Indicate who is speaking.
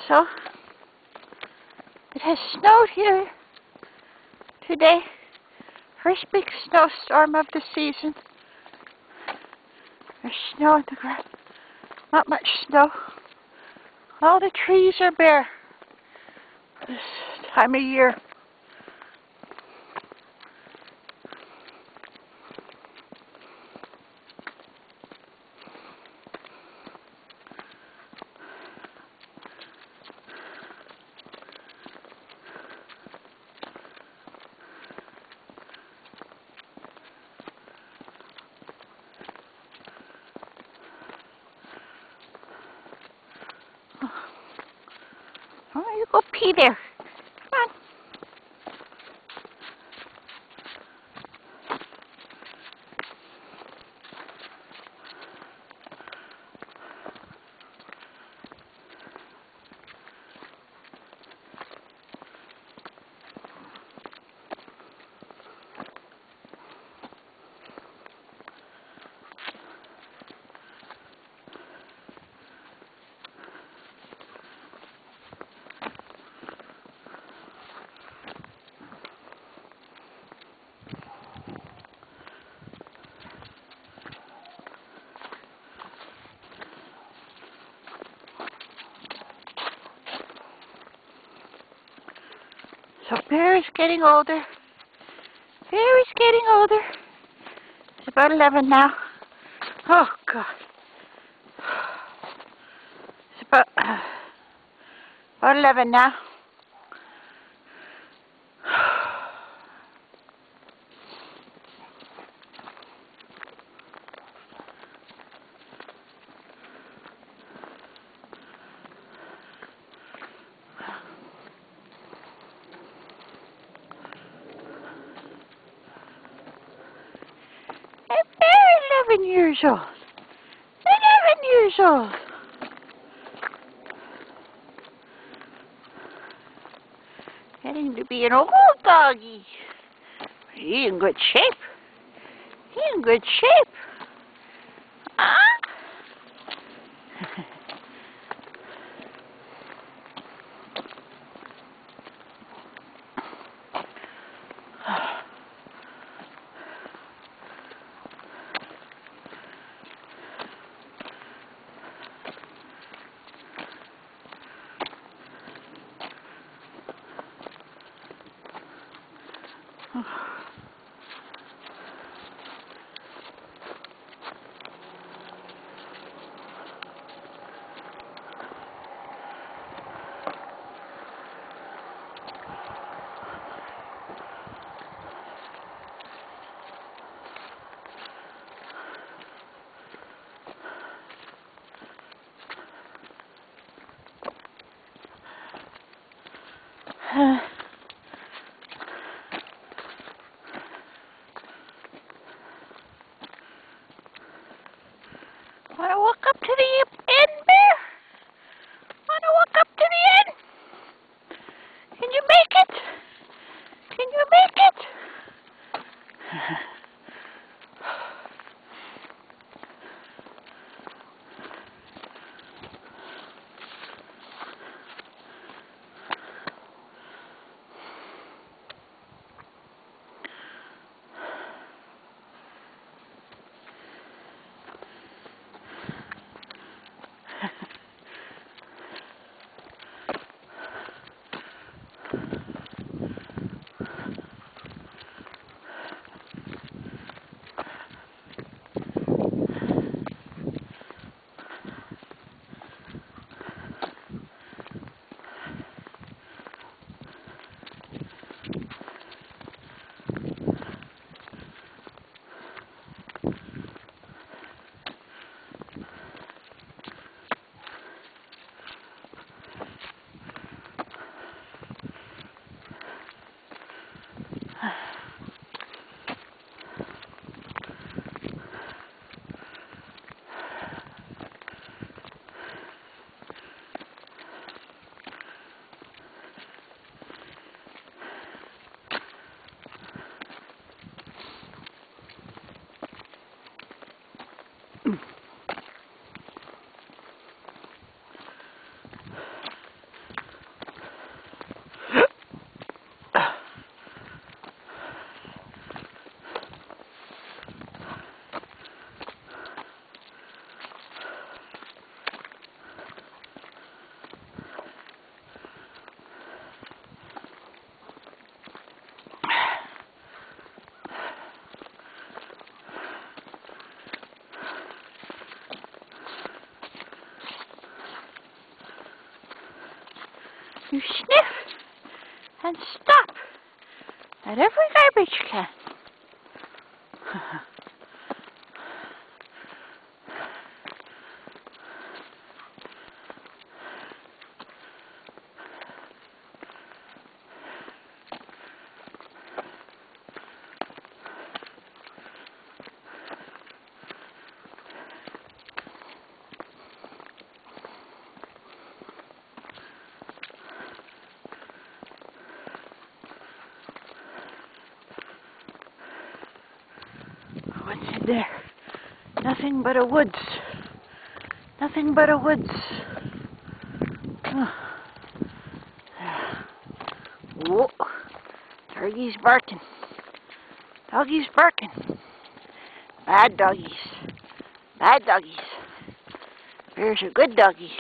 Speaker 1: So, it has snowed here today. First big snowstorm of the season. There's snow on the ground. Not much snow. All the trees are bare this time of year. Oh, you go pee there. Come on. So Bear is getting older. Bear is getting older. It's about 11 now. Oh, God. It's about 11 now. And Bear is 11 years old. 11 years old. Getting to be an old doggy. He in good shape. He in good shape. Huh? Want to walk up to the end, Bear? Want to walk up to the end? Can you make it? Can you make it? You sniff and stop at every garbage can. What's in there? Nothing but a woods. Nothing but a woods. Whoa. Doggies barking. Doggies barking. Bad doggies. Bad doggies. Bears are good doggies.